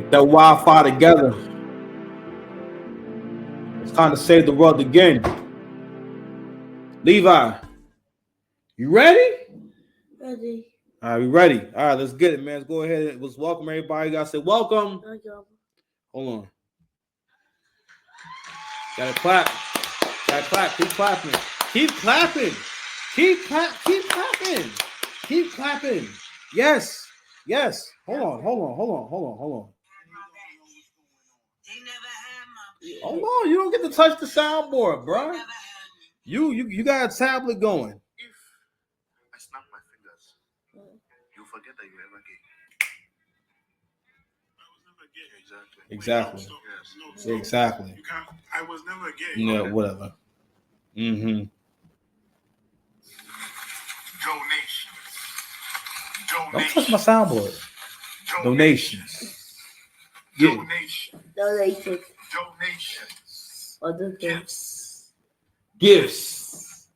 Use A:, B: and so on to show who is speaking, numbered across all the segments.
A: Get that Wi-Fi together. It's time to save the world again. Levi, you ready?
B: Ready.
A: All right, we ready. All right, let's get it, man. Let's go ahead. Let's welcome everybody. You gotta say welcome. Hold on. Gotta clap. Gotta clap. Keep clapping. Keep clapping. Keep clapping. Keep clapping. Yes. Yes. Hold on. Hold on. You don't get to touch the soundboard, bro. You got a tablet going.
C: If I snap my fingers, you forget that you ever gay. I was never gay.
A: Exactly.
C: Yes.
A: No, exactly.
C: You can't. I was never gay.
A: Yeah, whatever. Mm-hmm. Don't touch my soundboard. Donations. Yeah.
B: Donations. Other gifts.
A: Gifts.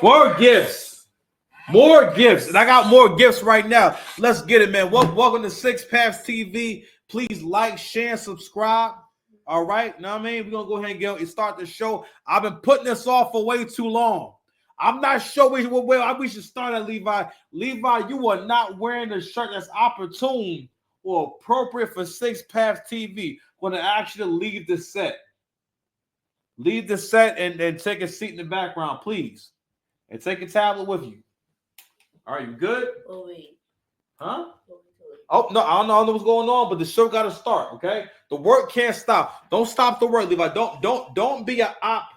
A: More gifts. More gifts. And I got more gifts right now. Let's get it, man. Welcome to Six Paths TV. Please like, share, and subscribe. All right. Know what I mean? We're going to go ahead and start the show. I've been putting this off for way too long. I'm not sure where we should start at, Levi. Levi, you are not wearing a shirt that's opportune or appropriate for Six Paths TV. I'm going to ask you to leave the set. Leave the set and take a seat in the background, please. And take a tablet with you. All right, you good?
B: Oh, wait.
A: Huh? Oh, no, I don't know what's going on, but the show got to start, okay? The work can't stop. Don't stop the work, Levi. Don't be an op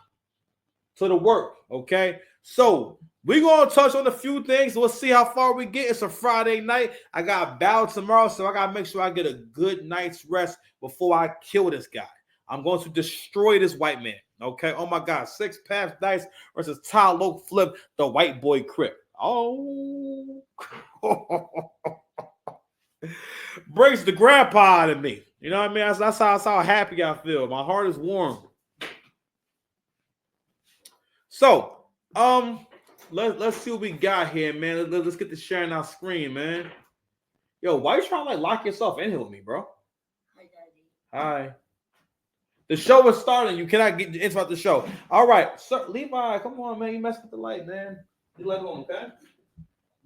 A: to the work, okay? So we're going to touch on a few things. We'll see how far we get. It's a Friday night. I got battle tomorrow, so I got to make sure I get a good night's rest before I kill this guy. I'm going to destroy this white man, okay? Oh, my God. Six Paths Dice versus Ty Loke Flip, the white boy Crip. Oh. Breaks the grandpa out of me. You know what I mean? That's how happy I feel. My heart is warm. So, let's see what we got here, man. Let's get to sharing our screen, man. Yo, why you trying to lock yourself in here with me, bro?
B: Hi, Daddy.
A: Hi. The show is starting. You cannot get interrupt the show. All right, sir, Levi, come on, man. You messed with the light, man. You let go, okay?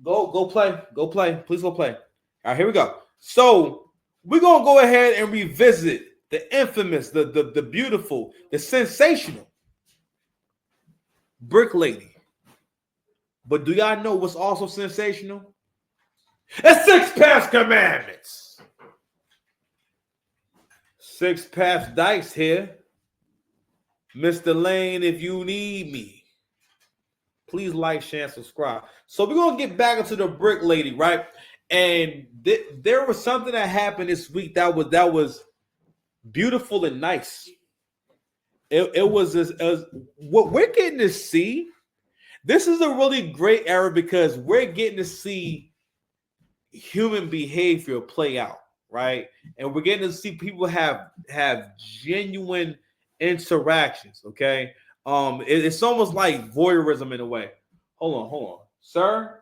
A: Go play. Go play. Please go play. All right, here we go. So we're gonna go ahead and revisit the infamous, the beautiful, the sensational Brick Lady. But do y'all know what's also sensational? It's Six Paths Commandments. Six Paths Dice here. Mr. Lane, if you need me, please like, share, and subscribe. So we're going to get back into the Brick Lady, right? And there was something that happened this week that was beautiful and nice. It was what we're getting to see. This is a really great era because we're getting to see human behavior play out, right? And we're getting to see people have genuine interactions, okay? It's almost like voyeurism in a way. Hold on. Sir,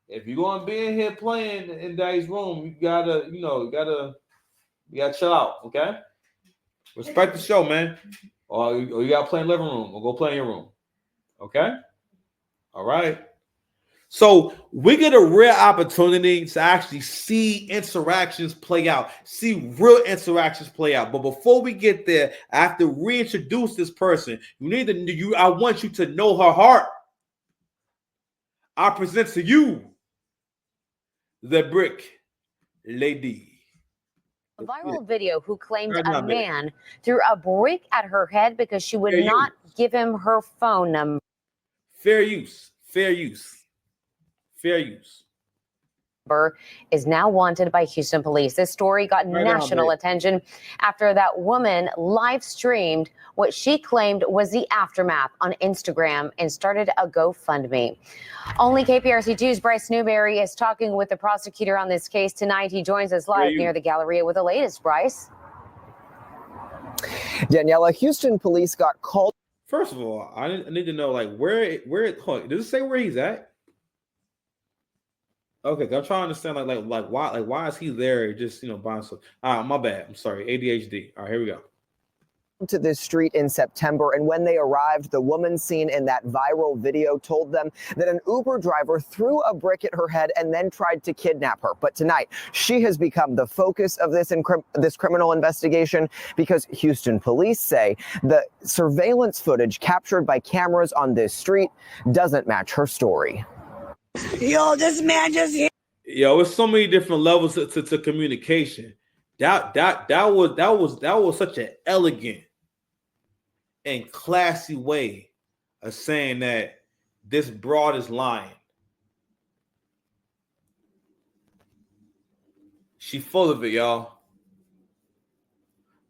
A: if you're gonna be in here playing in Daddy's room, you gotta chill out, okay? Respect the show, man. Or you gotta play in the living room or go play in your room. Okay? All right. So we get a rare opportunity to actually see interactions play out, see real interactions play out. But before we get there, I have to reintroduce this person. I want you to know her heart. I present to you the Brick Lady.
D: A viral video who claimed a man threw a brick at her head because she would not give him her phone number.
A: Fair use.
D: Is now wanted by Houston police. This story got national attention after that woman live streamed what she claimed was the aftermath on Instagram and started a GoFundMe. Only KPRC2's Bryce Newberry is talking with the prosecutor on this case tonight. He joins us live near the Galleria with the latest. Bryce.
E: Daniela, Houston police got called.
A: First of all, I need to know, like, where does it say where he's at? Okay, I'm trying to understand why is he there just buying stuff? My bad. I'm sorry. ADHD. All right, here we go.
E: To this street in September, and when they arrived, the woman seen in that viral video told them that an Uber driver threw a brick at her head and then tried to kidnap her. But tonight, she has become the focus of this criminal investigation because Houston police say the surveillance footage captured by cameras on this street doesn't match her story.
B: Yo, this man just hit.
A: Yo, it's so many different levels to communication. That was such an elegant and classy way of saying that this broad is lying. She full of it, y'all.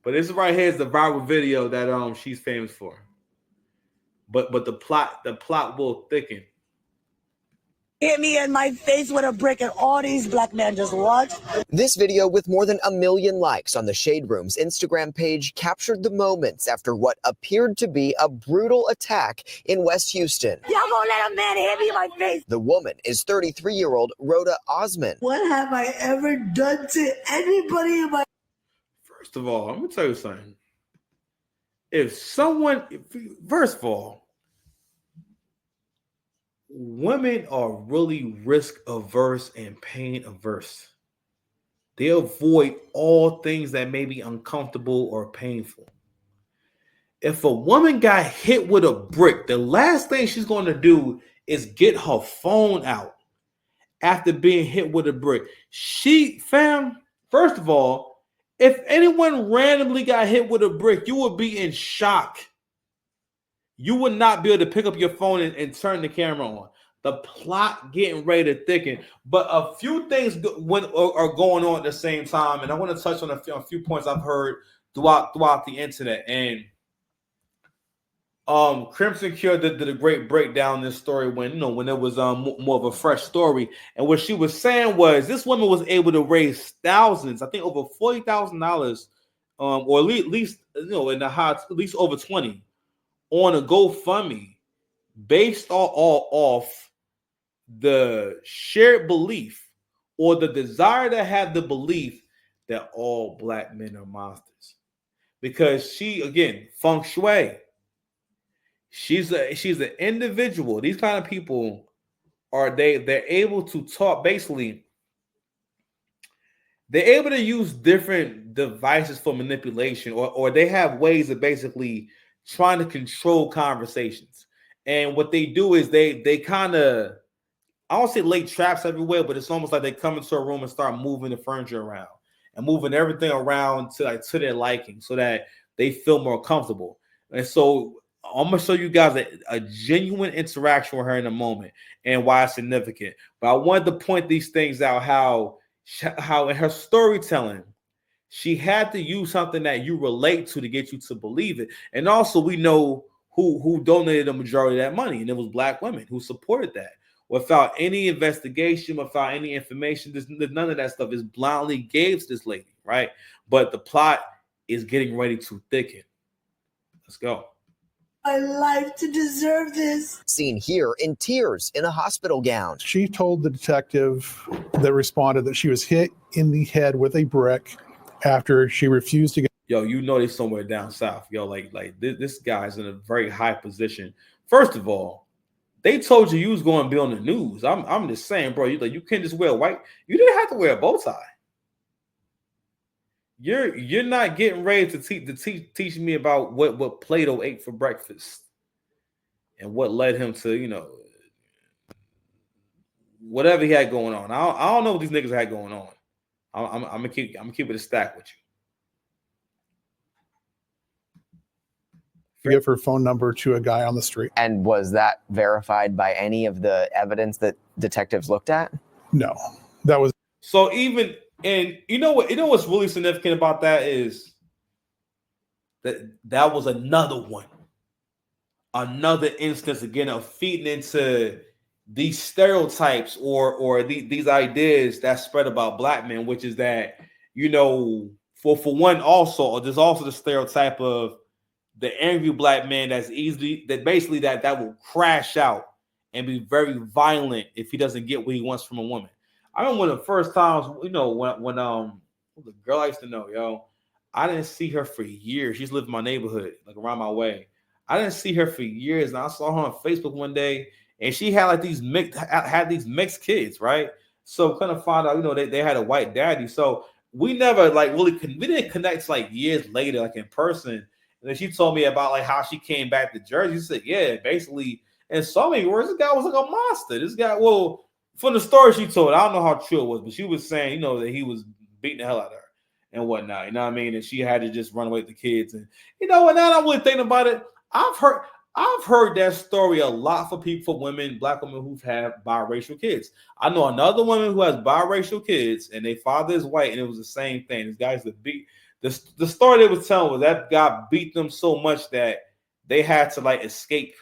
A: But this right here is the viral video that she's famous for. But the plot will thicken.
B: Hit me in my face with a brick, and all these black men just watch.
E: This video with more than 1 million likes on the Shade Room's Instagram page captured the moments after what appeared to be a brutal attack in West Houston.
B: Y'all gonna let a man hit me in my face?
E: The woman is 33-year-old Rhoda Osman.
B: What have I ever done to anybody in my...
A: First of all, I'm gonna tell you something. First of all, women are really risk averse and pain averse. They avoid all things that may be uncomfortable or painful. If a woman got hit with a brick, the last thing she's going to do is get her phone out after being hit with a brick. First of all, if anyone randomly got hit with a brick, you would be in shock. You would not be able to pick up your phone and turn the camera on. The plot getting ready to thicken. But a few things are going on at the same time. And I want to touch on a few points I've heard throughout the internet. And Crimson Cure did a great breakdown in this story when it was more of a fresh story. And what she was saying was this woman was able to raise thousands, I think over $40,000, or at least in the high, at least over 20, on a GoFundMe based off the shared belief or the desire to have the belief that all black men are monsters. Because she, again, feng shui. She's an individual. These kind of people they're able to talk, basically. They're able to use different devices for manipulation, or they have ways of basically trying to control conversations. And what they do is they kind of, I don't say lay traps everywhere, but it's almost like they come into a room and start moving the furniture around and moving everything around to their liking so that they feel more comfortable. And so I'm going to show you guys a genuine interaction with her in a moment and why it's significant. But I wanted to point these things out, how in her storytelling, she had to use something that you relate to get you to believe it. And also we know who donated the majority of that money, and it was black women who supported that. Without any investigation, without any information, there's none of that stuff is blindly gave to this lady, right? But the plot is getting ready to thicken. Let's go.
B: My life to deserve this.
E: Seen here in tears in a hospital gown.
F: She told the detective that responded that she was hit in the head with a brick after she refused to get.
A: Yo, they somewhere down south. Yo, like this guy's in a very high position. First of all, they told you was going to be on the news. I'm just saying, bro. You can't just wear white. You didn't have to wear a bow tie. You're not getting ready to teach me about what Plato ate for breakfast and what led him to whatever he had going on. I don't know what these niggas had going on. I'm gonna keep it a stack with you.
F: Give her phone number to a guy on the street.
E: And was that verified by any of the evidence that detectives looked at?
F: No, that was.
A: So even, and you know what's really significant about that is that was another instance again of feeding into these stereotypes or these ideas that spread about black men, which is that for one, also there's also the stereotype of the angry black man that will crash out and be very violent if he doesn't get what he wants from a woman. I remember one of the first times, when the girl I used to know, yo, I didn't see her for years. She's lived in my neighborhood, like around my way. I didn't see her for years, and I saw her on Facebook one day, and she had like these mixed kids, right? So kind of found out, they had a white daddy. So we never like really we didn't connect like years later, like in person. And then she told me about like how she came back to Jersey. She said, yeah, basically, in so many words, this guy was like a monster. This guy, well, from the story she told, I don't know how true it was, but she was saying, that he was beating the hell out of her and whatnot. You know what I mean? And she had to just run away with the kids. And now I'm really thinking about it. I've heard that story a lot for women, black women who've had biracial kids. I know another woman who has biracial kids, and their father is white, and it was the same thing. This guy's the story they was telling was that guy beat them so much that they had to like escape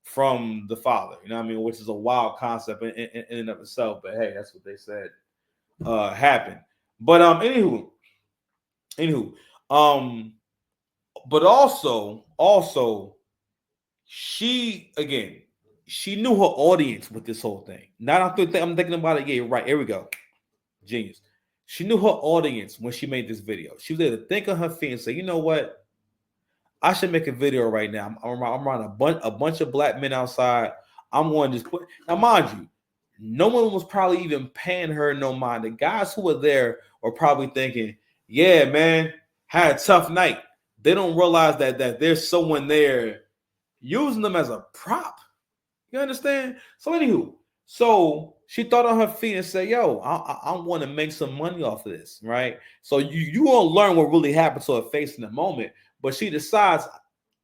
A: from the father. You know what I mean? Which is a wild concept in and of itself. But hey, that's what they said happened. But anywho, but also she knew her audience with this whole thing. Now I'm thinking about it. Yeah, right. Here we go. Genius. She knew her audience when she made this video. She was able to think on her feet and say, you know what? I should make a video right now. I'm around a bunch of black men outside. I'm going to just put. Now, mind you, no one was probably even paying her no mind. The guys who were there were probably thinking, yeah, man, had a tough night. They don't realize that there's someone there using them as a prop. You understand? So anywho, so she thought on her feet and said, yo, I want to make some money off of this, right? So you won't learn what really happened to her face in the moment, but she decides,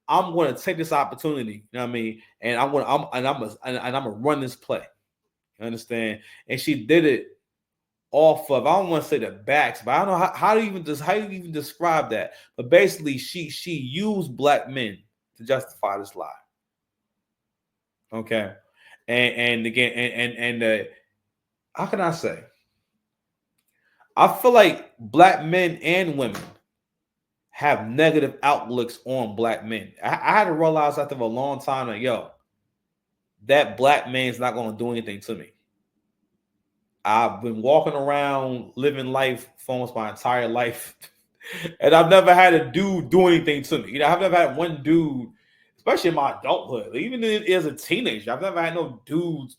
A: I'm going to take this opportunity, you know what I mean? And I'm gonna run this play. You understand? And she did it off of, I don't want to say the backs, but I don't know how do you even describe that. But basically, she used black men to justify this lie. Okay, and again, and how can I say? I feel like black men and women have negative outlooks on black men. I had to realize after a long time that that black man's not going to do anything to me. I've been walking around living life for almost my entire life, and I've never had a dude do anything to me. I've never had one dude, especially in my adulthood, even as a teenager, I've never had no dudes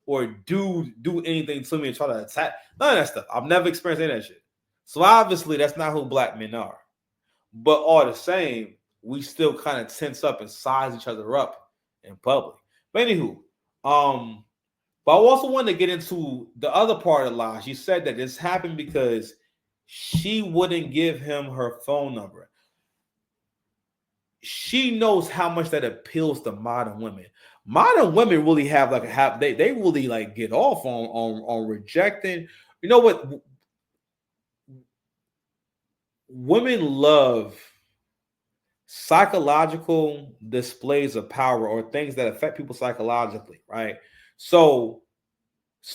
A: or dude do anything to me and try to attack. None of that stuff. I've never experienced any of that shit. So obviously, that's not who black men are. But all the same, we still kind of tense up and size each other up in public. But anywho, but I also wanted to get into the other part of the lie. She said that this happened because she wouldn't give him her phone number. She knows how much that appeals to modern women. Modern women really have they really like get off on rejecting. You know what? Women love psychological displays of power or things that affect people psychologically, right? So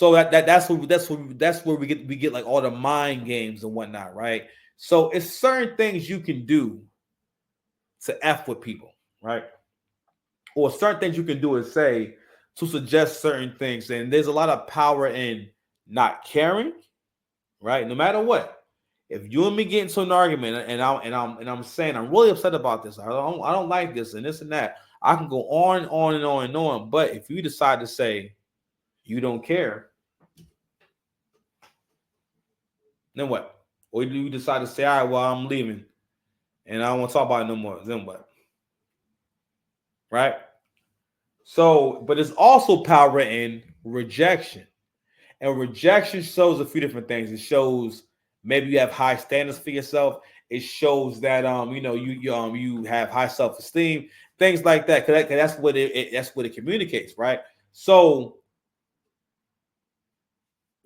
A: that's where we get like all the mind games and whatnot, right? So it's certain things you can do to F with people, right? Or certain things you can do and say to suggest certain things. And there's a lot of power in not caring, right? No matter what. If you and me get into an argument and I'm saying I'm really upset about this, I don't like this and this and that, I can go on and on and on and on. But if you decide to say you don't care, then what? Or you decide to say, all right, well, I'm leaving and I don't want to talk about it no more. Then what? Right? So, but there's also power in rejection. And rejection shows a few different things. It shows maybe you have high standards for yourself. It shows that you have high self-esteem, things like that. Cause that's what it communicates, right? So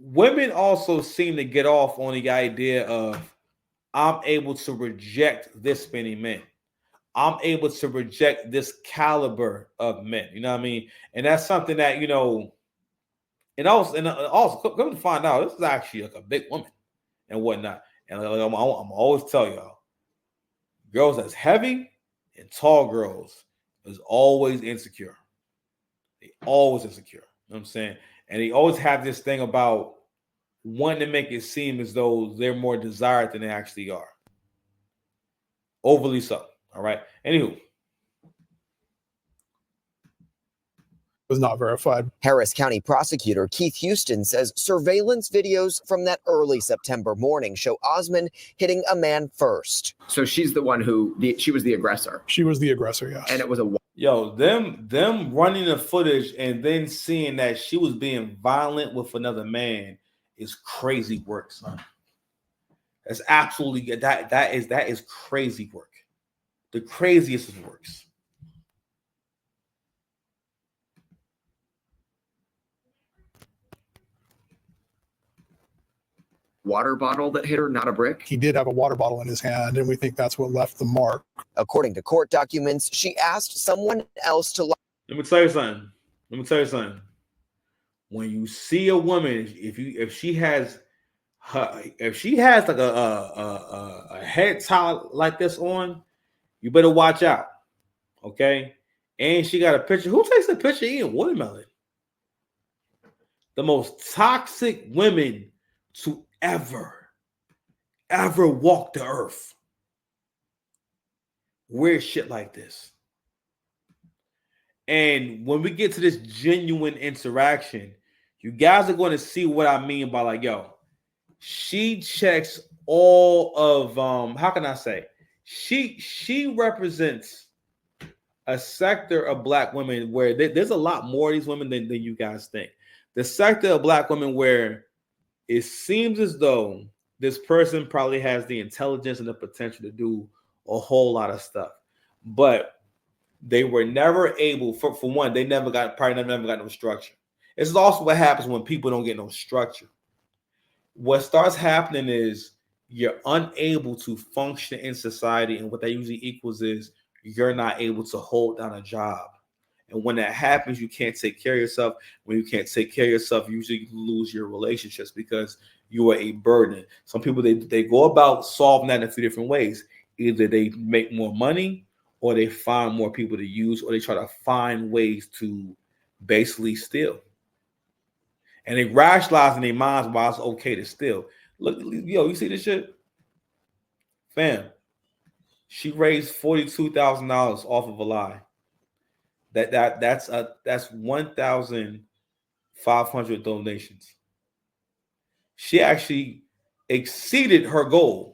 A: women also seem to get off on the idea of I'm able to reject this many men. I'm able to reject this caliber of men. You know what I mean? And that's something that and also come to find out, this is actually like a big woman and whatnot. And I'm always tell y'all, girls that's heavy and tall girls is always insecure. They always insecure. You know what I'm saying? And they always have this thing about wanting to make it seem as though they're more desired than they actually are. Overly so. All right. Anywho.
F: Was not verified.
E: Harris County prosecutor Keith Houston says surveillance videos from that early September morning show Osmond hitting a man first.
G: So she's the one she was the aggressor.
F: She was the aggressor, yes.
G: And it was a
A: them running the footage and then seeing that she was being violent with another man is crazy work, son. That's absolutely that is crazy work. The craziest of works.
G: water bottle that hit her, not a brick?
F: He did have a water bottle in his hand, and we think that's what left the mark.
E: According to court documents, she asked someone else to.
A: Let me tell you something. When you see a woman, if she has like a head tie like this on, you better watch out. Okay, and she got a picture. Who takes a picture eating watermelon? The most toxic women to ever walk the earth. Weird shit like this. And when we get to this genuine interaction, you guys are going to see what I mean by like, yo, she checks all of how can I say? She represents a sector of Black women where there's a lot more of these women than you guys think. The sector of Black women where it seems as though this person probably has the intelligence and the potential to do a whole lot of stuff, but they were never able. For one, they never got no structure. This is also what happens when people don't get no structure. What starts happening is you're unable to function in society, and what that usually equals is you're not able to hold down a job. And when that happens, you can't take care of yourself. When you can't take care of yourself, usually you lose your relationships because you are a burden. Some people, they go about solving that in a few different ways. Either they make more money, or they find more people to use, or they try to find ways to basically steal. And they rationalize in their minds why it's okay to steal. Look, yo, you see this shit? Fam, she raised $42,000 off of a lie. That's 1,500 donations. She actually exceeded her goal.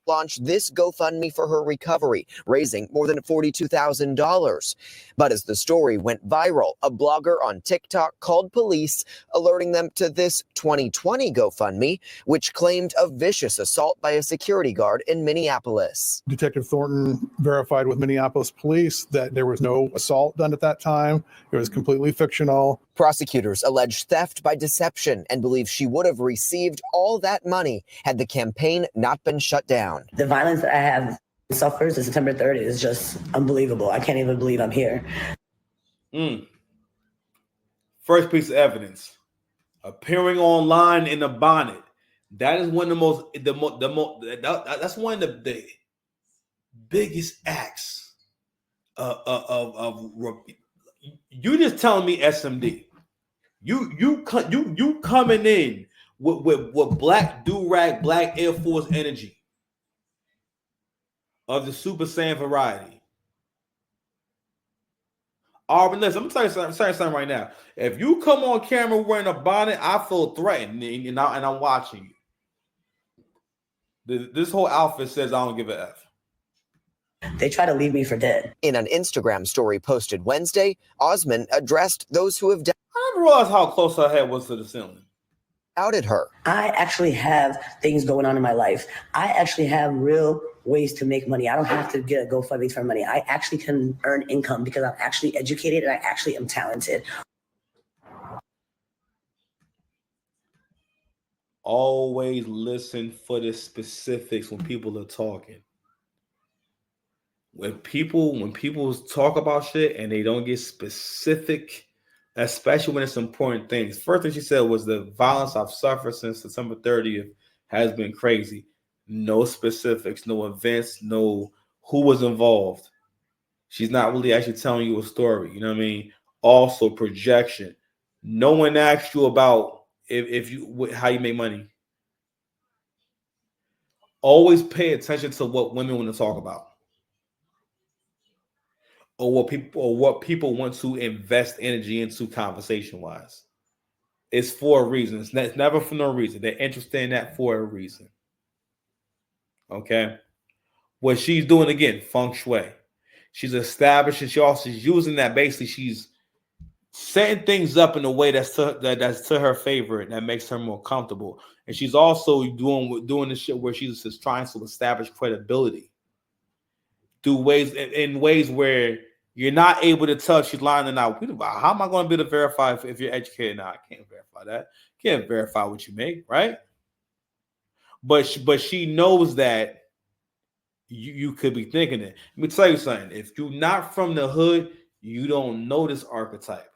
E: Launched this GoFundMe for her recovery, raising more than $42,000. But as the story went viral, a blogger on TikTok called police, alerting them to this 2020 GoFundMe, which claimed a vicious assault by a security guard in Minneapolis.
F: Detective Thornton verified with Minneapolis police that there was no assault done at that time. It was completely fictional.
E: Prosecutors allege theft by deception and believe she would have received all that money had the campaign not been shut down.
B: The violence that I have suffered since September 3rd is just unbelievable. I can't even believe I'm here.
A: First piece of evidence: appearing online in a bonnet. That is one of that's one of the biggest acts of you just telling me SMD. You coming in with black do-rag, black Air Force energy of the Super Saiyan variety. Auburn, listen, I'm telling you something right now. If you come on camera wearing a bonnet, I feel threatened, and I'm watching you. This whole outfit says I don't give a F.
B: They try to leave me for dead.
E: In an Instagram story posted Wednesday, Osmond addressed those who have
A: I didn't realize how close her head was to the ceiling.
E: doubted her.
B: I actually have things going on in my life. I actually have real ways to make money. I don't have to get a GoFundMe for money. I actually can earn income because I'm actually educated and I actually am talented.
A: Always listen for the specifics when people are talking. When people talk about shit and they don't get specific, especially when it's important things. First thing she said was the violence I've suffered since September 30th has been crazy. No specifics, no events, no who was involved. She's not really actually telling you a story. You know what I mean? Also projection. No one asked you about if you how you make money. Always pay attention to what women want to talk about, or what people want to invest energy into conversation wise. It's for a reason. It's never for no reason. They're interested in that for a reason. Okay. What she's doing again, feng shui. She's establishing. She also is using that. Basically, she's setting things up in a way that's to her favor and that makes her more comfortable. And she's also doing this shit where she's just trying to establish credibility through in ways where you're not able to tell if she's lying or not. How am I going to be able to verify if you're educated? Now I can't verify that. Can't verify what you make, right? But she knows that you could be thinking it. Let me tell you something. If you're not from the hood, you don't know this archetype.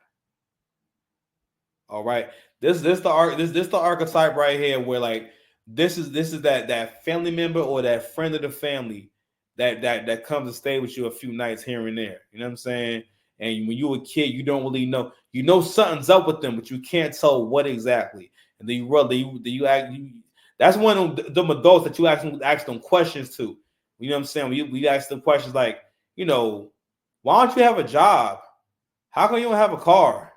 A: All right. This the archetype right here where like this is that family member or that friend of the family that comes to stay with you a few nights here and there. You know what I'm saying? And when you were a kid, you don't really know. You know something's up with them, but you can't tell what exactly. And then you that's one of them adults that you ask them questions to. You know what I'm saying? We ask them questions like, you know, why don't you have a job? How come you don't have a car?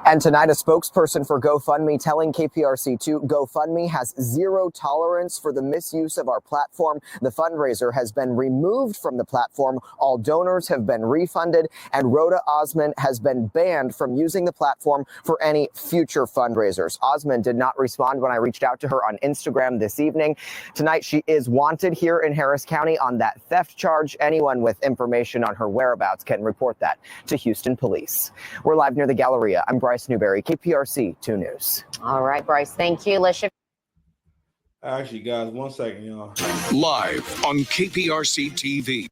E: And tonight, a spokesperson for GoFundMe telling KPRC2 GoFundMe has zero tolerance for the misuse of our platform. The fundraiser has been removed from the platform. All donors have been refunded, and Rhoda Osman has been banned from using the platform for any future fundraisers. Osman did not respond when I reached out to her on Instagram this evening. Tonight, she is wanted here in Harris County on that theft charge. Anyone with information on her whereabouts can report that to Houston Police. We're live near the Galleria. I'm Bryce Newberry, KPRC 2 News.
D: All right, Bryce, thank you. Let's shift.
A: Actually, guys, 1 second, y'all.
H: Live on KPRC TV.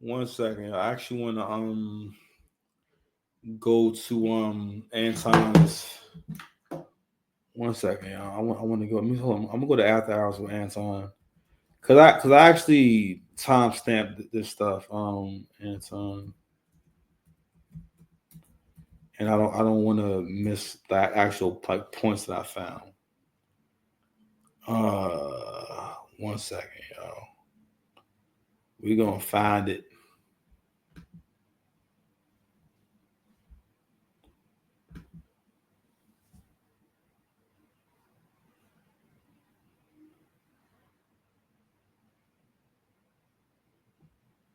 A: 1 second, y'all. I actually want to go to Anton's. 1 second, y'all. I want to go. Hold on. I'm gonna go to after hours with Anton because I actually timestamped this stuff. Anton. And I don't want to miss that actual like points that I found. 1 second, y'all. We're gonna find it.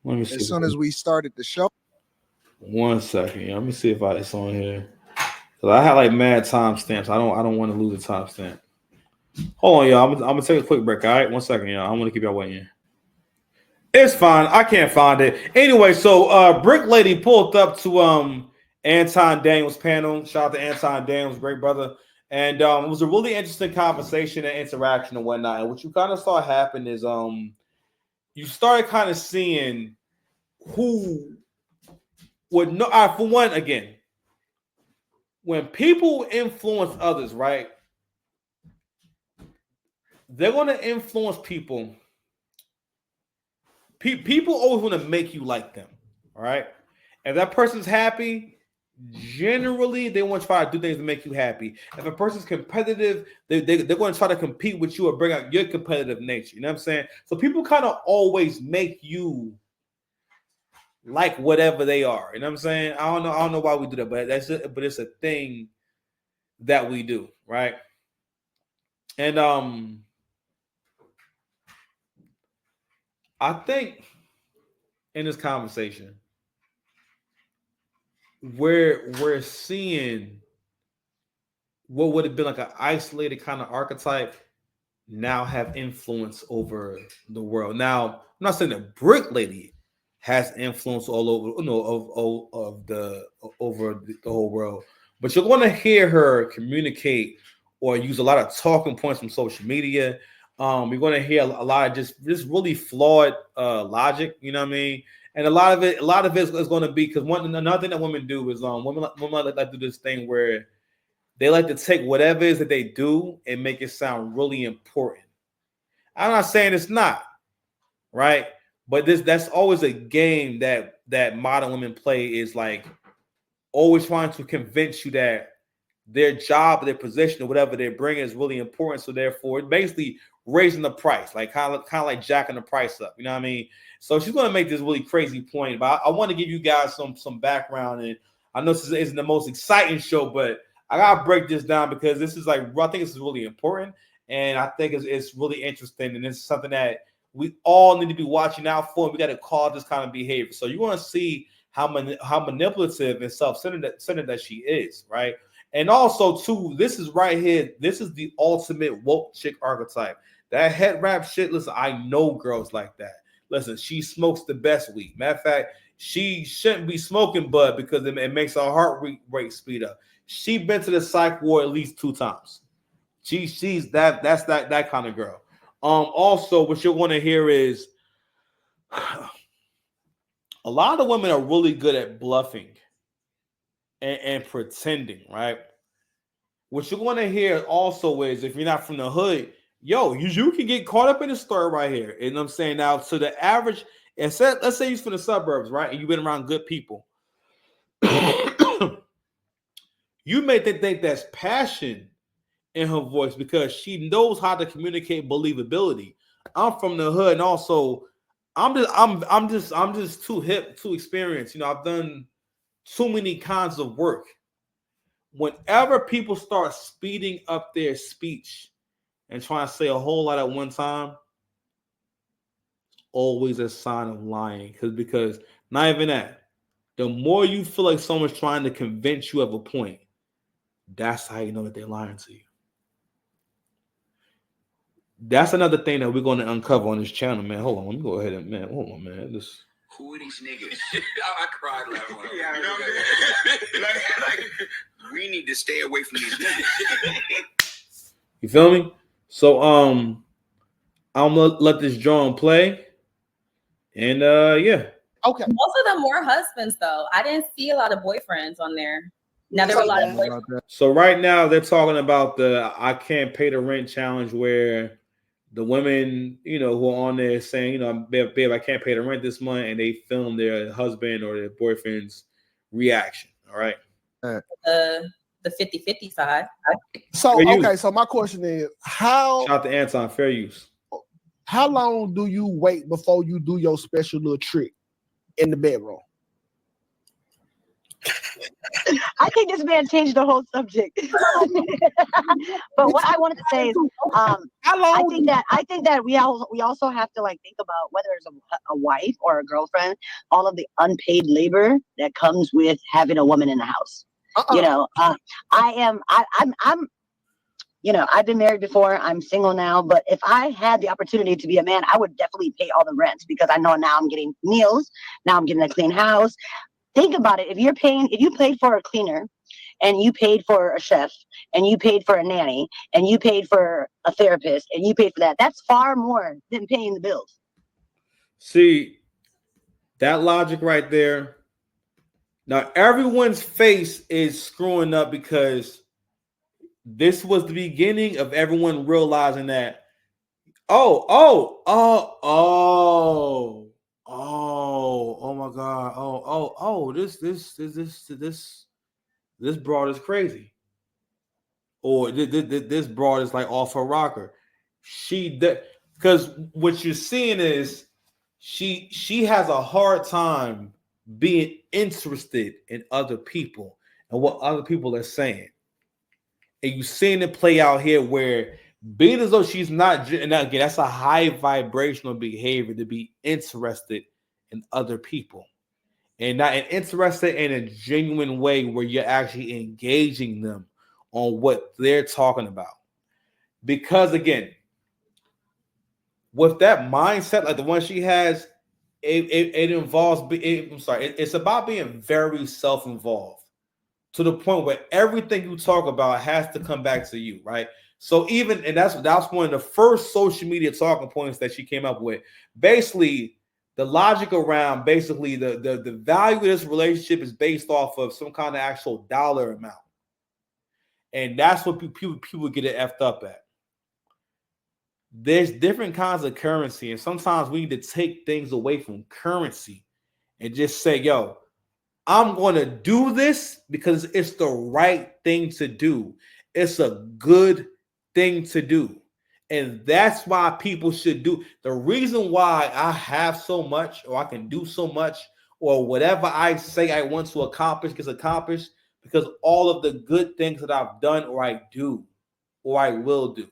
A: Let me see.
I: As soon as we started the show.
A: 1 second, y'all. Let me see if it's on here. Cause I had like mad timestamps. I don't want to lose a timestamp. Hold on, y'all. I'm gonna take a quick break. All right, 1 second, y'all. I want to keep y'all waiting. It's fine. I can't find it. Anyway, so Brick Lady pulled up to Anton Daniels' panel. Shout out to Anton Daniels, great brother. And it was a really interesting conversation and interaction and whatnot. And what you kind of saw happen is you started kind of seeing who would know. For one, again, when people influence others, right? They're going to influence people. People always want to make you like them, all right? If that person's happy, generally they want to try to do things to make you happy. If a person's competitive, they're going to try to compete with you or bring out your competitive nature. You know what I'm saying? So people kind of always make you like whatever they are. You know what I'm saying? I don't know why we do that, but it's a thing that we do, right? And I think in this conversation, we're seeing what would have been like an isolated kind of archetype now have influence over the world. Now, I'm not saying that Brick Lady has influence all over, over the whole world, but you're going to hear her communicate or use a lot of talking points from social media. You're going to hear a lot of just really flawed logic. You know what I mean? And a lot of it is going to be because another thing that women do is women like to do this thing where they like to take whatever it is that they do and make it sound really important. I'm not saying it's not, right? But that's always a game that modern women play, is like always trying to convince you that their job, their position, or whatever they're bringing is really important. So therefore, basically raising the price, like kind of like jacking the price up. You know what I mean? So she's going to make this really crazy point. But I want to give you guys some background, and I know this isn't the most exciting show, but I gotta break this down because this is like, I think this is really important, and I think it's really interesting, and it's something that we all need to be watching out for. And we got to call this kind of behavior. So you want to see how manipulative and self-centered that she is, right? And also, too, this is right here. This is the ultimate woke chick archetype. That head wrap shit. Listen, I know girls like that. Listen, she smokes the best weed. Matter of fact, she shouldn't be smoking bud because it makes her heart rate speed up. She been to the psych ward at least 2 times. She's that's that kind of girl. Also, what you'll want to hear is a lot of women are really good at bluffing and pretending, right? What you're going to hear also is, if you're not from the hood, yo, you can get caught up in the story right here. You know what I'm saying? Now, to the average, let's say you're from the suburbs, right? And you've been around good people. You may think that's passion in her voice because she knows how to communicate believability. I'm from the hood, and also I'm just too hip, too experienced. You know, I've done too many kinds of work. Whenever people start speeding up their speech and trying to say a whole lot at one time, always a sign of lying. Because not even that. The more you feel like someone's trying to convince you of a point, that's how you know that they're lying to you. That's another thing that we're going to uncover on this channel, man. Hold on, let me go ahead and hold on, man.
I: Who are these niggas? I cried laughing.
C: Yeah, you know what I mean? like, we need to stay away from these niggas.
A: You feel me? So I'm gonna let this drawing play, and yeah.
J: Okay. Most of them were husbands, though. I didn't see a lot of boyfriends on there. Now there were a lot of boyfriends.
A: So right now they're talking about the "I can't pay the rent" challenge, where the women, you know, who are on there saying, you know, babe, I can't pay the rent this month, and they film their husband or their boyfriend's reaction. All right.
J: The 50-50 side.
K: So okay, so my question is,
A: shout out to Anton, fair use.
K: How long do you wait before you do your special little trick in the bedroom?
B: I think this man changed the whole subject. But what I wanted to say is, I think that we also have to like think about whether it's a wife or a girlfriend, all of the unpaid labor that comes with having a woman in the house. You know, I'm you know, I've been married before. I'm single now, but if I had the opportunity to be a man, I would definitely pay all the rent because I know now I'm getting meals. Now I'm getting a clean house. Think about it. If you paid for a cleaner and you paid for a chef and you paid for a nanny and you paid for a therapist and you paid for that, that's far more than paying the bills.
A: See, that logic right there. Now, everyone's face is screwing up because this was the beginning of everyone realizing that, oh my God. This broad is crazy. Or this broad is like off her rocker. Because what you're seeing is she has a hard time being interested in other people and what other people are saying. And you're seeing it play out here where being as though she's not, and again, that's a high vibrational behavior to be interested in other people. And not interested in a genuine way where you're actually engaging them on what they're talking about. Because again, with that mindset, like the one she has, it involves, it's about being very self-involved to the point where everything you talk about has to come back to you, right? So that's one of the first social media talking points that she came up with. Basically, the logic around basically the value of this relationship is based off of some kind of actual dollar amount. And that's what people get it effed up at. there's different kinds of currency, and sometimes we need to take things away from currency and just say, yo, I'm going to do this because it's the right thing to do. It's a good thing to do. And that's why people should do. The reason why I have so much, or I can do so much, or whatever I say I want to accomplish gets accomplished, because all of the good things that I've done, or I do, or I will do.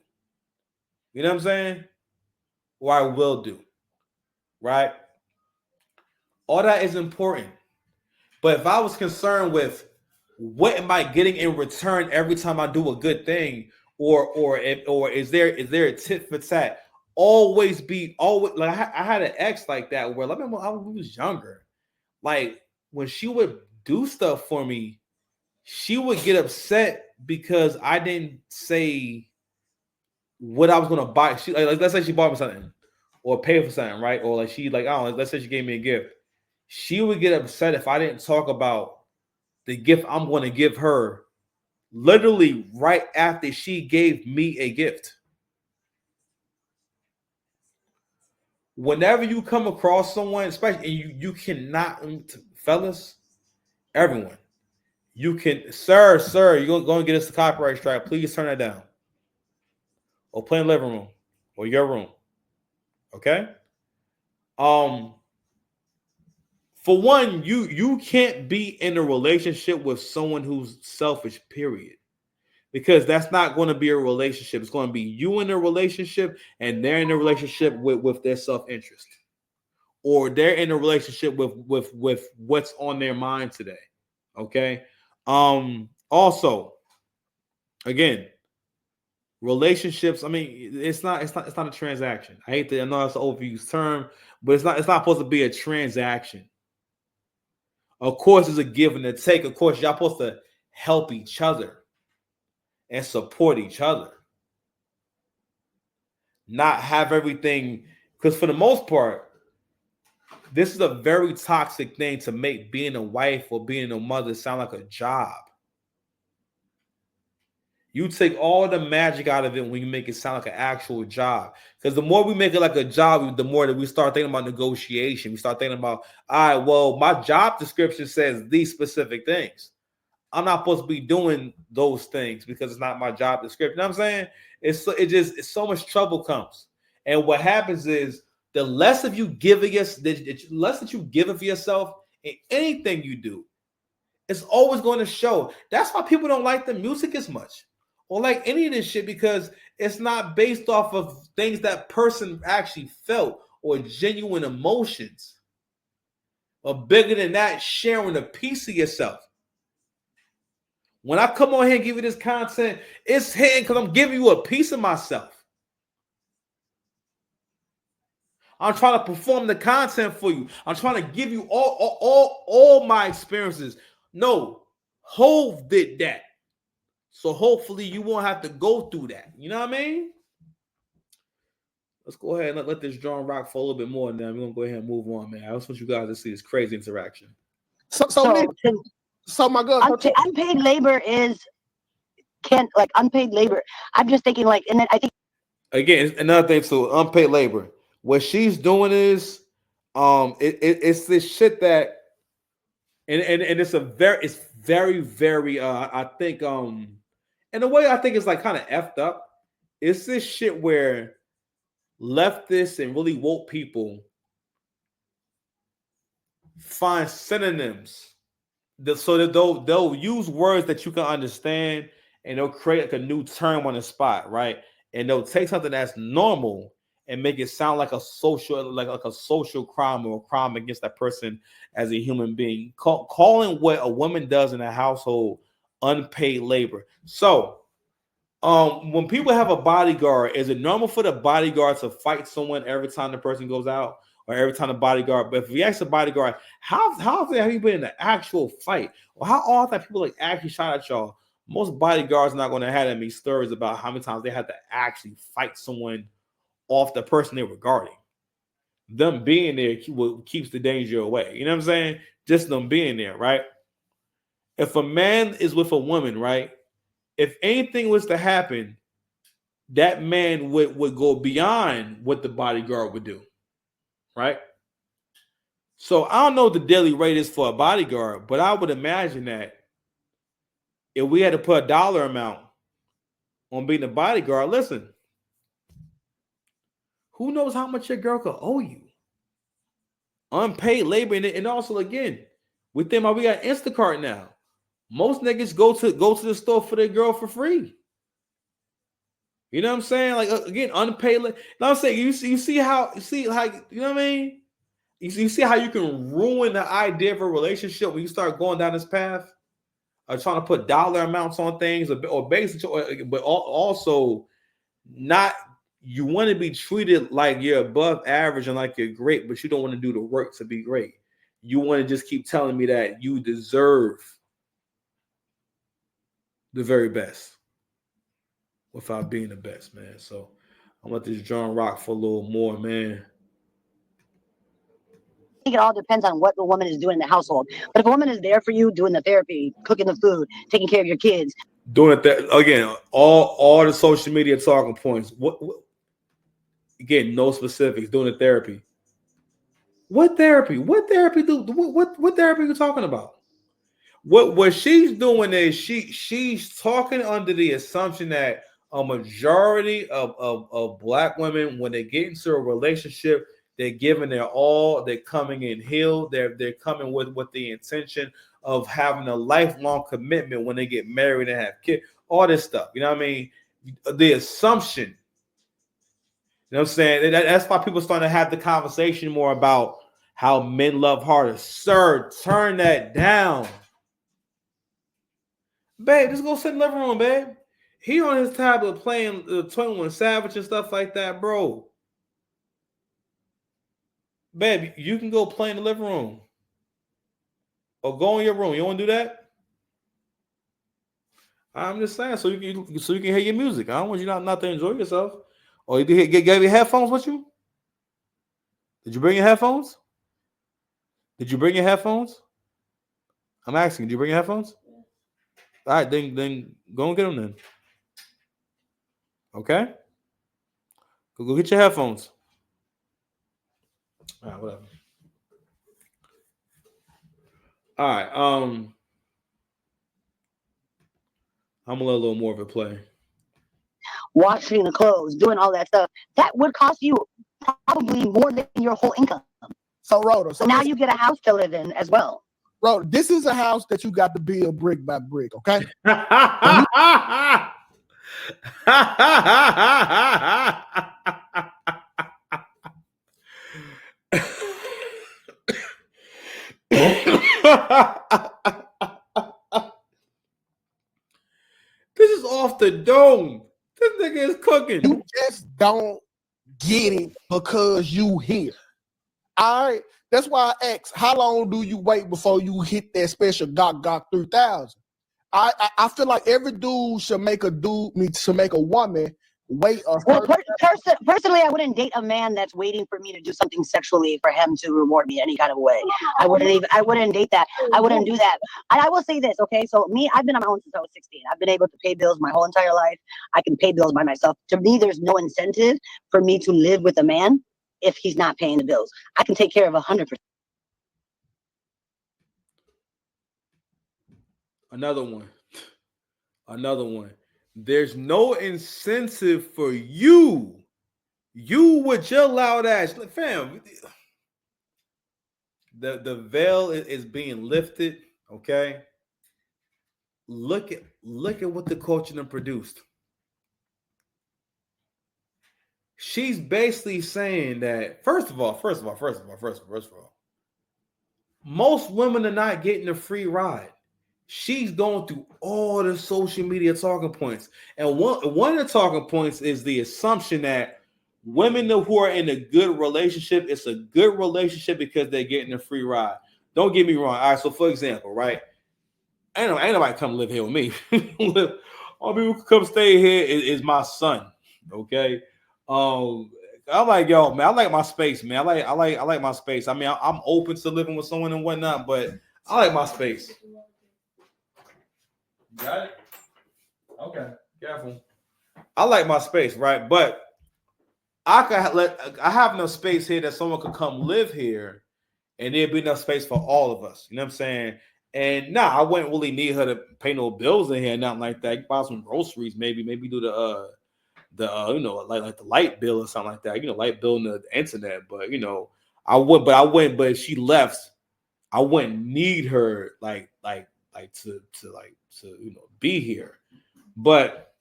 A: You know what I'm saying? Or I will do. Right? All that is important. But if I was concerned with what am I getting in return every time I do a good thing, or is there a tit for tat? Always like I had an ex like that where I remember when I was younger. Like when she would do stuff for me, she would get upset because I didn't say what I was gonna buy. She like let's say she bought me something or pay for something, right? Or like she like, I don't know, let's say she gave me a gift. She would get upset if I didn't talk about the gift I'm going to give her literally right after she gave me a gift. Whenever you come across someone, especially, and you cannot, fellas, everyone, you can, sir, you're going to get us the copyright strike. Please turn that down. Or play in the living room or your room. Okay? For one, you can't be in a relationship with someone who's selfish, period. Because that's not going to be a relationship. It's going to be you in a relationship and they're in a relationship with their self-interest. Or they're in a relationship with what's on their mind today. Okay? Also, again, relationships, I mean, it's not a transaction. I know that's an overused term, but it's not supposed to be a transaction. Of course, it's a give and a take. Of course, y'all supposed to help each other and support each other. Not have everything, because for the most part, this is a very toxic thing to make being a wife or being a mother sound like a job. You take all the magic out of it when you make it sound like an actual job. Because the more we make it like a job, the more that we start thinking about negotiation. We start thinking about, all right, well, my job description says these specific things. I'm not supposed to be doing those things because it's not my job description. You know what I'm saying? It's so much trouble comes. And what happens is the less of you give the less that you give of yourself in anything you do, it's always going to show. That's why people don't like the music as much. Or like any of this shit, because it's not based off of things that person actually felt or genuine emotions. Or bigger than that, sharing a piece of yourself. When I come on here and give you this content, it's hitting because I'm giving you a piece of myself. I'm trying to perform the content for you. I'm trying to give you all my experiences. No, Hov did that. So hopefully you won't have to go through that. You know what I mean? Let's go ahead and let this drum rock for a little bit more. Now we're gonna go ahead and move on, man. I just want you guys to see this crazy interaction.
K: So my girl,
B: unpaid labor unpaid labor. I'm just thinking and then I think
A: again, another thing too, unpaid labor. What she's doing is, it's this shit that, and it's very, very, I think, in a way, I think it's like kind of effed up. It's this shit where leftists and really woke people find synonyms so that they'll use words that you can understand and they'll create like a new term on the spot, right? And they'll take something that's normal and make it sound like a social crime or a crime against that person as a human being. Calling what a woman does in a household unpaid labor. So, when people have a bodyguard, is it normal for the bodyguard to fight someone every time the person goes out, or every time the bodyguard? But if we ask the bodyguard, how often have you been in an actual fight, or how often have people actually shot at y'all? Most bodyguards are not going to have that many stories about how many times they had to actually fight someone off the person they were guarding. Them being there keeps the danger away. You know what I'm saying? Just them being there, right? If a man is with a woman, right? If anything was to happen, that man would go beyond what the bodyguard would do, right? So I don't know what the daily rate is for a bodyguard, but I would imagine that if we had to put a dollar amount on being a bodyguard, listen, who knows how much your girl could owe you? Unpaid labor, and also again, we think about we got Instacart now. Most niggas go to the store for their girl for free. You know what I'm saying? Like again, unpaid. You know what I'm saying? You see how you know what I mean? You see how you can ruin the idea of a relationship when you start going down this path of trying to put dollar amounts on things or basically, but also not. You want to be treated like you're above average and like you're great, but you don't want to do the work to be great. You want to just keep telling me that you deserve the very best without being the best, man. So I'm gonna let this John rock for a little more, man.
B: I think it all depends on what the woman is doing in the household. But if a woman is there for you, doing the therapy, cooking the food, taking care of your kids,
A: doing it again, all the social media talking points. What again? No specifics. Doing the therapy. What therapy? What therapy what therapy are you talking about? What she's doing is she's talking under the assumption that a majority of black women, when they get into a relationship, they're giving their all, they're coming in healed, they're coming with the intention of having a lifelong commitment when they get married and have kids, all this stuff. You know what I mean? The assumption. You know what I'm saying? That's why people starting to have the conversation more about how men love harder. Sir, turn that down. Babe, just go sit in the living room, babe. He on his tablet playing 21 Savage and stuff like that, bro. Babe, you can go play in the living room. Or go in your room. You want to do that? I'm just saying, so you can hear your music. I don't want you not to enjoy yourself. Or you get your headphones with you? Did you bring your headphones? Did you bring your headphones? I'm asking, did you bring your headphones? All right, then go and get them then. Okay? Go get your headphones. All right, whatever. All right, I'm gonna let a little more of it play.
B: washing the clothes, doing all that stuff, that would cost you probably more than your whole income.
K: So Rhoda,
B: so now you get a house to live in as well.
K: Rhoda, this is a house that you got to build brick by brick, okay?
A: This is off the dome. This nigga is cooking.
K: You just don't get it because you here. All right. That's why I asked, how long do you wait before you hit that special Gok 3000? I feel like every dude should make a woman wait a
B: personally, I wouldn't date a man that's waiting for me to do something sexually for him to reward me any kind of way. I wouldn't date that. I wouldn't do that. And I will say this, okay? So me, I've been on my own since I was 16. I've been able to pay bills my whole entire life. I can pay bills by myself. To me, there's no incentive for me to live with a man if he's not paying the bills. I can take care of 100%.
A: Another one. There's no incentive for you with your loud ass. Fam, the veil is being lifted, okay? Look at what the culture done produced. She's basically saying that, first of all, most women are not getting a free ride. She's going through all the social media talking points. And one of the talking points is the assumption that women who are in a good relationship, it's a good relationship because they're getting a free ride. Don't get me wrong. All right, so for example, right? Ain't nobody come live here with me. All people who come stay here is my son. Okay. I'm like, yo, man, I like my space, man. I like my space. I mean, I'm open to living with someone and whatnot, but I like my space. Got it? Okay, careful. I like my space, right? But I have enough space here that someone could come live here, and there'd be enough space for all of us. You know what I'm saying? And I wouldn't really need her to pay no bills in here, nothing like that. You buy some groceries, maybe do the like the light bill or something like that. Light bill and the internet. But I wouldn't. But if she left, I wouldn't need her to be here. But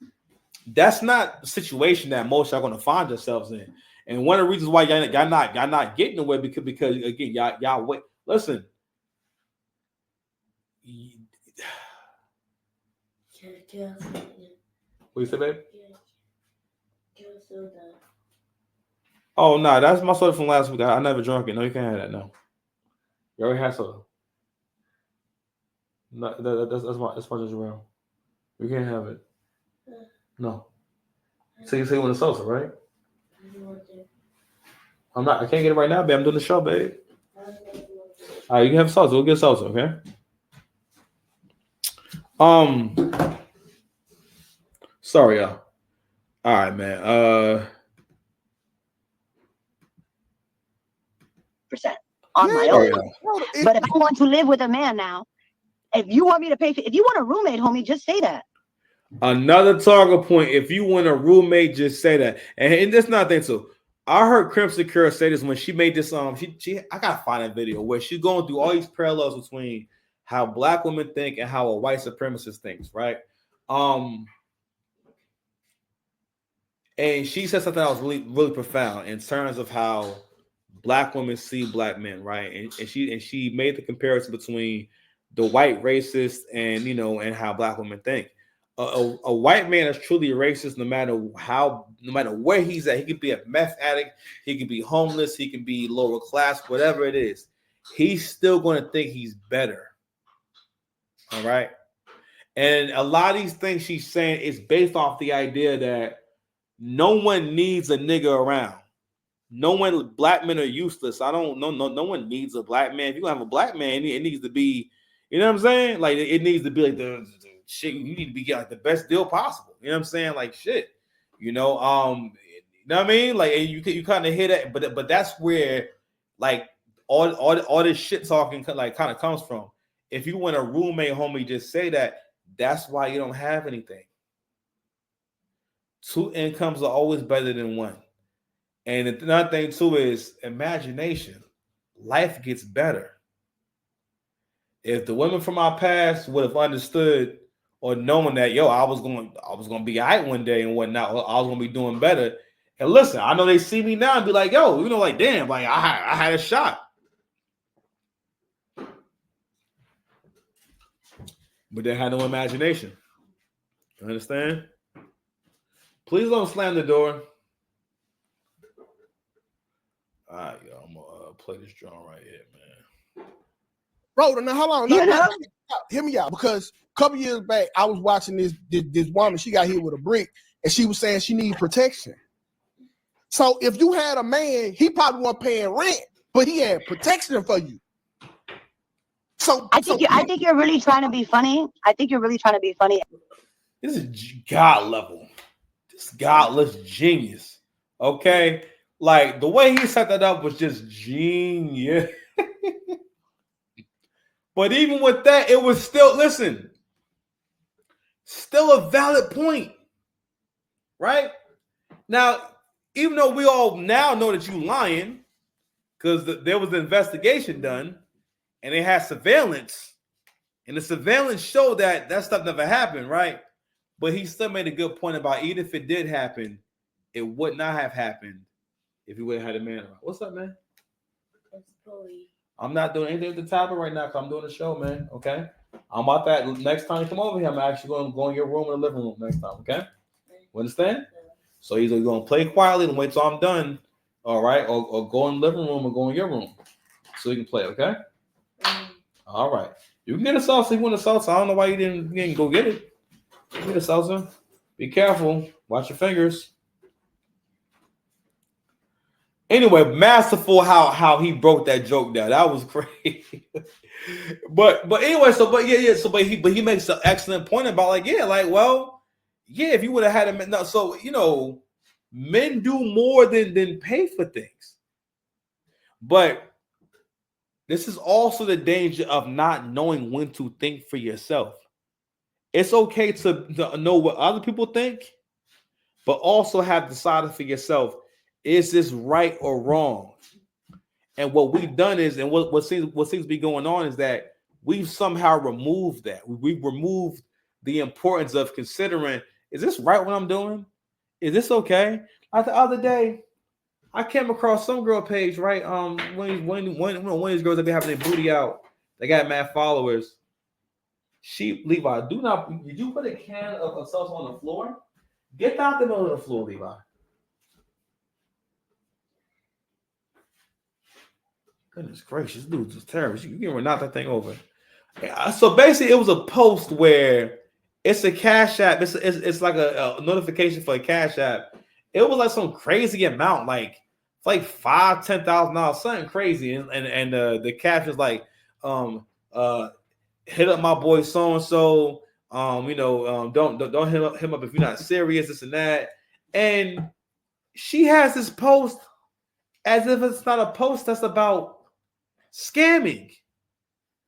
A: that's not the situation that most y'all gonna find yourselves in. And one of the reasons why y'all not getting away because again y'all wait. Listen. What you say, babe? Oh no, that's my soda from last week. I never drank it. No, you can't have that. No, you already had soda. No, that's my ginger ale. You can't have it. No. So you say you want a salsa, right? I can't get it right now, babe. I'm doing the show, babe. All right, you can have salsa. We'll get salsa, okay? Sorry, y'all. All right, man.
B: Percent on my own. But if I want to live with a man now, if you want me to pay, if you want a roommate, homie, just say that.
A: Another target point. If you want a roommate, just say that. And that's not thing too. I heard Crimson Cure say this when she made this. I gotta find a video where she's going through all these parallels between how black women think and how a white supremacist thinks, right? And she said something that was really, really profound in terms of how black women see black men, right? And she made the comparison between the white racist and and how black women think. A white man is truly racist no matter where he's at. He could be a meth addict, he could be homeless, he can be lower class, whatever it is. He's still going to think he's better. All right. And a lot of these things she's saying is based off the idea that no one needs a nigga around. Black men are useless. No one needs a black man. If you're gonna have a black man, it needs to be, you know what I'm saying? Like it needs to be like the shit. You need to be like the best deal possible. You know what I'm saying? Like shit. You know what I mean? Like and you kind of hear that, but that's where like all this shit talking like kind of comes from. If you want a roommate, homie, just say that. That's why you don't have anything. 2 incomes are always better than one. And another thing too is imagination. Life gets better. If the women from our past would have understood or known that, I was gonna be all right one day and whatnot, I was gonna be doing better. And listen, I know they see me now and be like, like damn, like I had a shot. But they had no imagination. You understand? Please don't slam the door. All right, yo, I'm gonna play this drum right here, man.
K: Bro, now how long? Hear me out, because a couple years back, I was watching this woman. She got hit with a brick, and she was saying she needs protection. So if you had a man, he probably wasn't paying rent, but he had protection for you. So
B: I think you're really trying to be funny.
A: This is God level. This godless genius. Okay. Like the way he set that up was just genius. But even with that, it was still a valid point. Right? Now, even though we all now know that you lying, because there was an investigation done and they had surveillance, and the surveillance showed that stuff never happened, right? But he still made a good point about even if it did happen, it would not have happened if he would have had a man around. What's up, man? I'm not doing anything with the topic right now because I'm doing a show, man. Okay? I'm about that. Next time you come over here, I'm actually going to go in your room in the living room next time, okay? You understand? So he's going to play quietly and wait till I'm done, all right? Or go in the living room or go in your room so you can play, okay? All right. You can get a salsa. You want a salsa. I don't know why you didn't go get it. Get a salsa. Be careful. Watch your fingers. Anyway, masterful how he broke that joke down. That was crazy. but anyway, but he makes an excellent point about yeah, if you would have had him, no, so you know, men do more than pay for things. But this is also the danger of not knowing when to think for yourself. It's okay to know what other people think, but also have decided for yourself, is this right or wrong? And what we've done is, and what seems to be going on is that we've somehow removed that. We've removed the importance of considering, is this right what I'm doing? Is this okay? Like the other day, I came across some girl page, right? One of these girls that be having their booty out, they got mad followers. Levi, did you put a can of sauce on the floor? Get out the middle of the floor, Levi. Goodness gracious, dude, is terrible. You can knock that thing over. So basically, it was a post where it's a Cash App. It's like a notification for a Cash App. It was like some crazy amount, like $5,000-$10,000, something crazy, and the caption is like, hit up my boy so and so. Don't hit him up if you're not serious, this and that. And she has this post as if it's not a post that's about scamming.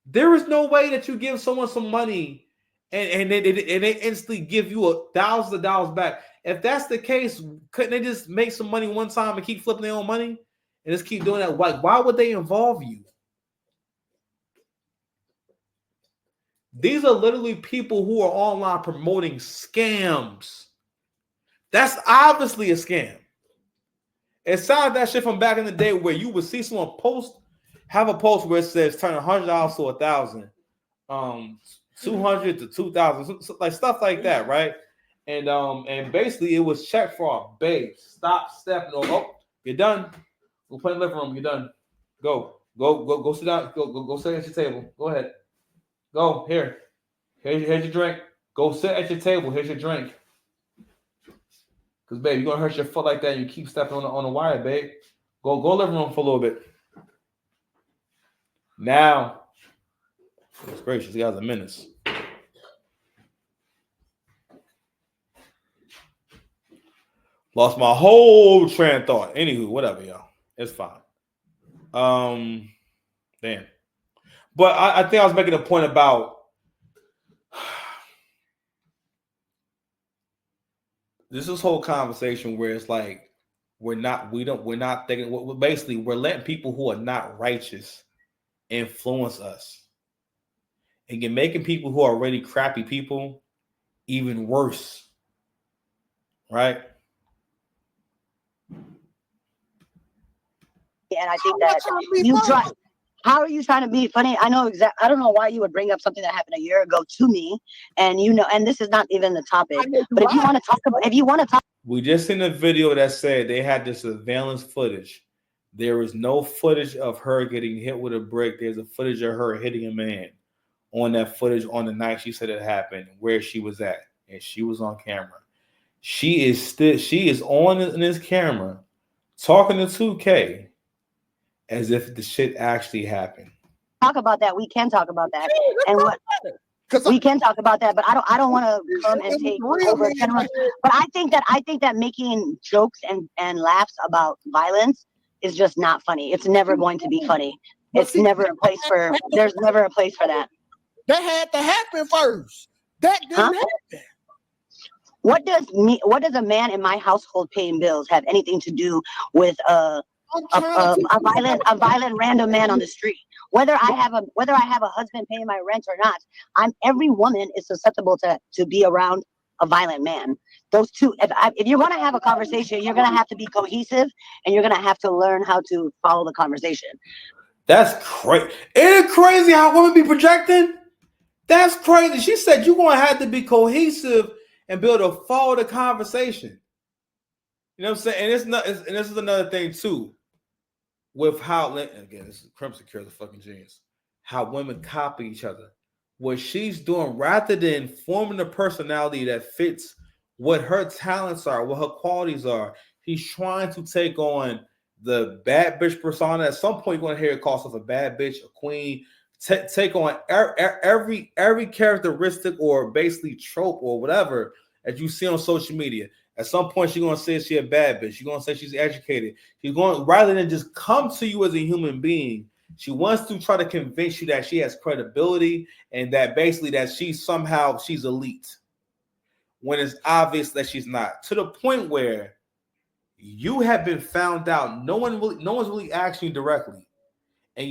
A: There is no way that you give someone some money and they instantly give you thousands of dollars back. If that's the case, couldn't they just make some money one time and keep flipping their own money and just keep doing that? Why would they involve you? These are literally people who are online promoting scams. That's obviously a scam. It sounds like that shit from back in the day where you would see someone have a post where it says turn $100 to $1,000, 200 to 2,000, like stuff like that, right? And basically it was check fraud. Babe, stop stepping. Oh, you're done. Go play in the living room. You're done. Go sit down. Go sit at your table. Go ahead. Go here. Here's your drink. Go sit at your table. Here's your drink. Because babe, you're gonna hurt your foot like that. And you keep stepping on the wire, babe. Go living room for a little bit. Now, goodness gracious, you guys are menace. Lost my whole train of thought. Anywho, whatever, y'all. It's fine. Damn. But I think I was making a point about this whole conversation where it's like we're not thinking. Basically, we're letting people who are not righteous influence us, and you're making people who are already crappy people even worse, right?
B: And I think that you try. How are you trying to be funny? I know exactly. I don't know why you would bring up something that happened a year ago to me, and and this is not even the topic. But if you want to talk,
A: we just seen a video that said they had this surveillance footage. There is no footage of her getting hit with a brick. There's a footage of her hitting a man on that footage on the night she said it happened, where she was at, and she was on camera. She is on in this camera talking to 2K. As if the shit actually happened.
B: Talk about that. We can talk about that, we can talk about that. But I don't want to come and take over. But I think that making jokes and laughs about violence is just not funny. It's never going to be funny. It's never a place for. There's never a place for that.
K: That had to happen first. That didn't happen.
B: What does a man in my household paying bills have anything to do with a violent random man on the street? Whether I have a husband paying my rent or not, every woman is susceptible to be around a violent man. Those two, if you're going to have a conversation, you're going to have to be cohesive, and you're going to have to learn how to follow the conversation.
A: That's crazy. Isn't it crazy how women be projecting? That's crazy. She said you're going to have to be cohesive and be able to follow the conversation. You know what I'm saying? And this is another thing too. With how, again, this is Crimson Cure, the fucking genius, how women copy each other. What she's doing, rather than forming a personality that fits what her talents are, what her qualities are, he's trying to take on the bad bitch persona. At some point, you're going to hear it call herself a bad bitch, a queen, take on every characteristic or basically trope or whatever, that you see on social media. At some point, she's gonna say she's a bad bitch. She's gonna say she's educated. She's going rather than just come to you as a human being. She wants to try to convince you that she has credibility and that basically that she's elite, when it's obvious that she's not. To the point where you have been found out. No one's really asking you directly,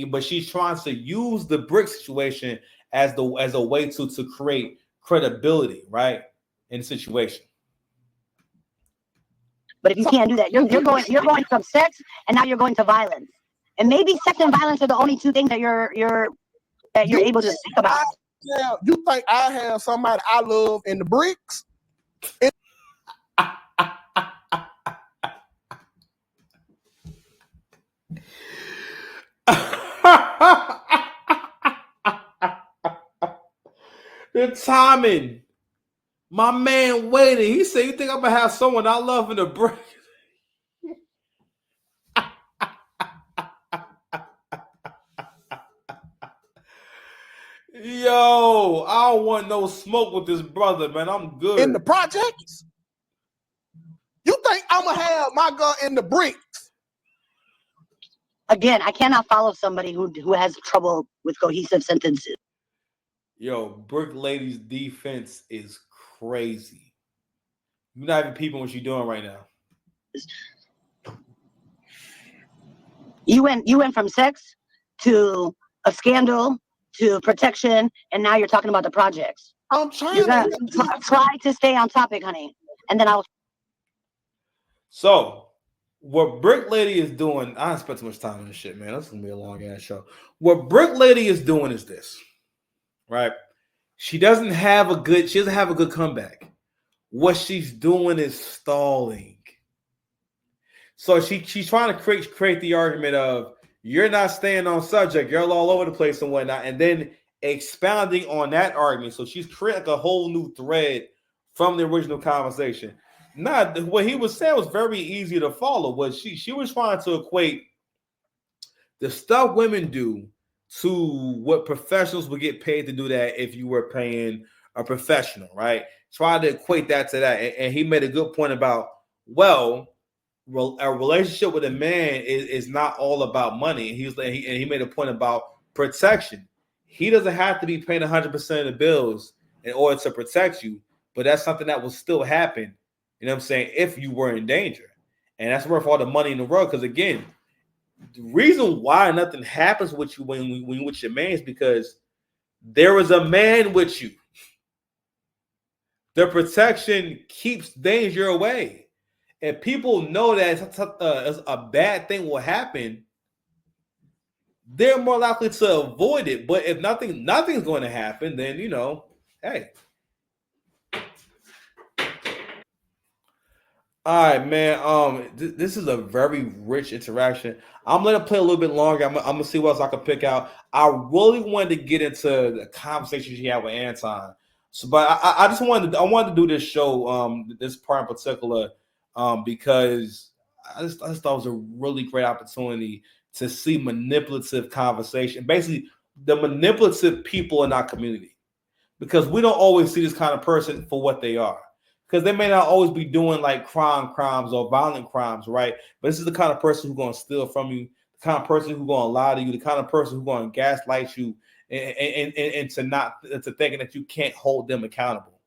A: but she's trying to use the brick situation as a way to create credibility, right, in the situation.
B: But if you can't do that, you're going from sex and now you're going to violence. And maybe sex and violence are the only two things that you're able to think about.
K: You think I have somebody I love in the bricks?
A: The timing. My man waiting. He said, "You think I'm gonna have someone I love in the break?" Yo, I don't want no smoke with this brother, man. I'm good.
K: In the projects? You think I'm gonna have my girl in the bricks?
B: Again, I cannot follow somebody who has trouble with cohesive sentences.
A: Yo, Brick Lady's defense is crazy. You're not even peeping what you're doing right now.
B: You went from sex to a scandal to protection, and now you're talking about the projects.
K: I'm trying
B: to try to stay on topic, honey. And then
A: So, what Brick Lady is doing, I don't spend too much time on this shit, man. That's gonna be a long ass show. What Brick Lady is doing is this, right? She doesn't have a good comeback. What she's doing is stalling. So she's trying to create the argument of you're not staying on subject, you're all over the place and whatnot, and then expounding on that argument. So she's creating a whole new thread from the original conversation. What he was saying was very easy to follow. What she was trying to equate the stuff women do to what professionals would get paid to do that if you were paying a professional, right? Try to equate that to that. And he made a good point about, well, a relationship with a man is not all about money. He made a point about protection. He doesn't have to be paying 100% of the bills in order to protect you, but that's something that will still happen. You know what I'm saying? If you were in danger. And that's worth all the money in the world. Because again, the reason why nothing happens with you when you're with your man is because there is a man with you. The protection keeps danger away. And people know that a bad thing will happen, they're more likely to avoid it. But if nothing's going to happen, then, you know, hey. All right, man. This is a very rich interaction. I'm gonna play a little bit longer. I'm gonna see what else I can pick out. I really wanted to get into the conversation she had with Anton. So, but I wanted to do this show, this part in particular, because I just thought it was a really great opportunity to see manipulative conversation. Basically, the manipulative people in our community, because we don't always see this kind of person for what they are. Because they may not always be doing like crimes or violent crimes, right? But this is the kind of person who's going to steal from you, the kind of person who's going to lie to you, the kind of person who's going to gaslight you, and to thinking that you can't hold them accountable,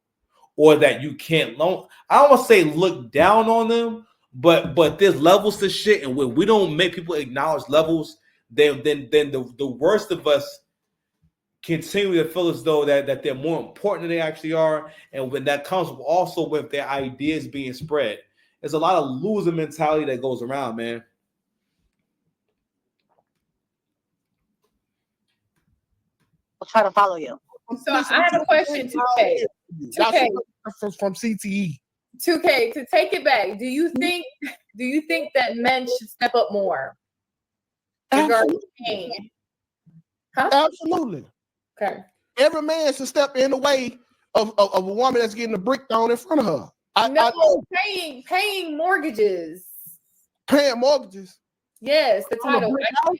A: or that you can't loan. I don't want to say look down on them, but there's levels to shit, and when we don't make people acknowledge levels, then the worst of us continue to feel as though that they're more important than they actually are. And when that comes also with their ideas being spread, there's a lot of loser mentality that goes around, man.
B: I'll try to follow you.
L: So I have a question, 2K. 2K
K: from CTE.
L: 2K, to take it back, do you think that men should step up more regarding pain? Huh?
K: Absolutely.
L: Okay.
K: Every man should step in the way of a woman that's getting a brick thrown in front of her.
L: Paying mortgages.
K: Paying mortgages.
L: Yes, the title.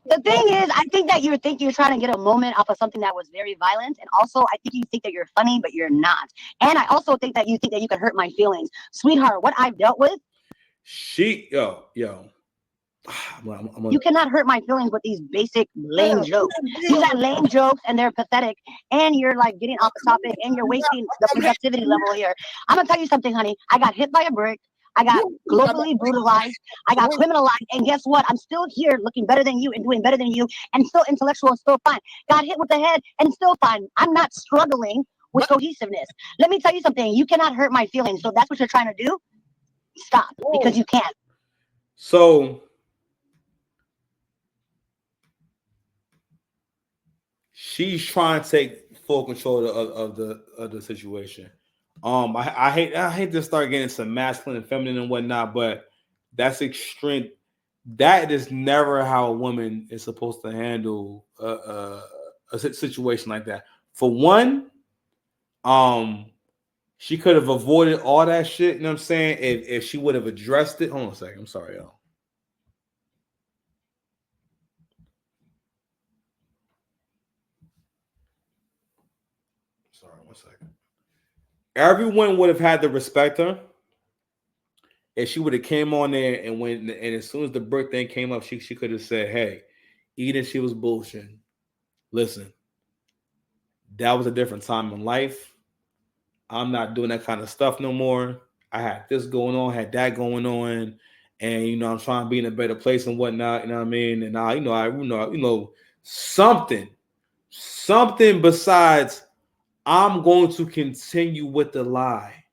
B: The thing is, I think that you're trying to get a moment off of something that was very violent, and also I think you think that you're funny, but you're not. And I also think that you can hurt my feelings, sweetheart. What I've dealt with,
A: yo.
B: You cannot hurt my feelings with these basic lame jokes. These are lame jokes, and they're pathetic. And you're like getting off the topic, and you're wasting the productivity level here. I'm gonna tell you something, honey. I got hit by a brick. I got globally brutalized. I got criminalized. And guess what? I'm still here looking better than you and doing better than you and still intellectual and still fine. Got hit with the head and still fine. I'm not struggling with cohesiveness. Let me tell you something. You cannot hurt my feelings. So that's what you're trying to do? Stop, because you can't.
A: So she's trying to take full control of the situation. I hate to start getting some masculine and feminine and whatnot, but that's extreme. That is never how a woman is supposed to handle a situation like that. For one, she could have avoided all that shit. You know what I'm saying? If she would have addressed it. Hold on a second. I'm sorry, y'all. Sorry, 1 second. Everyone would have had to respect her if she would have came on there and as soon as the brick thing came up, she could have said, "Hey," even if she was bullshitting. Listen, that was a different time in life. I'm not doing that kind of stuff no more. I had this going on, had that going on, and I'm trying to be in a better place and whatnot. You know what I mean? And I something besides I'm going to continue with the lie.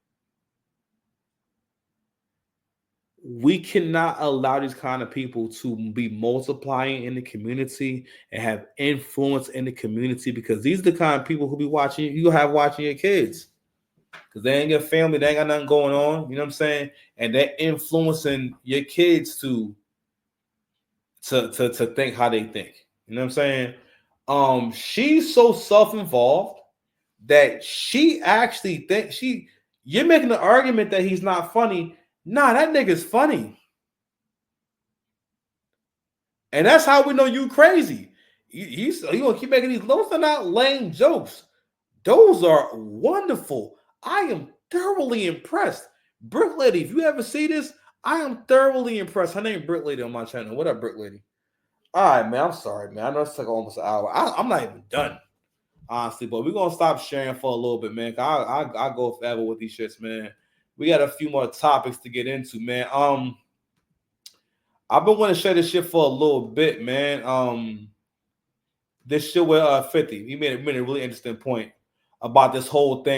A: We cannot allow these kind of people to be multiplying in the community and have influence in the community, because these are the kind of people who be watching you have watching your kids, because they ain't your family, they ain't got nothing going on. You know what I'm saying? And they're influencing your kids to think how they think. You know what I'm saying? She's so self-involved that she actually thinks you're making the argument that he's not funny. Nah, that nigga's funny. And that's how we know you crazy. He's gonna keep making those are not lame jokes. Those are wonderful. I am thoroughly impressed. Brick Lady, if you ever see this, I am thoroughly impressed. Her name Brick Lady on my channel. What up, Brick Lady? All right, man. I'm sorry, man. I know it's like almost an hour. I'm not even done, honestly, but we're gonna stop sharing for a little bit, man. I go forever with these shits, man. We got a few more topics to get into, man. I've been wanting to share this shit for a little bit, man. This shit with 50. He made a really interesting point about this whole thing.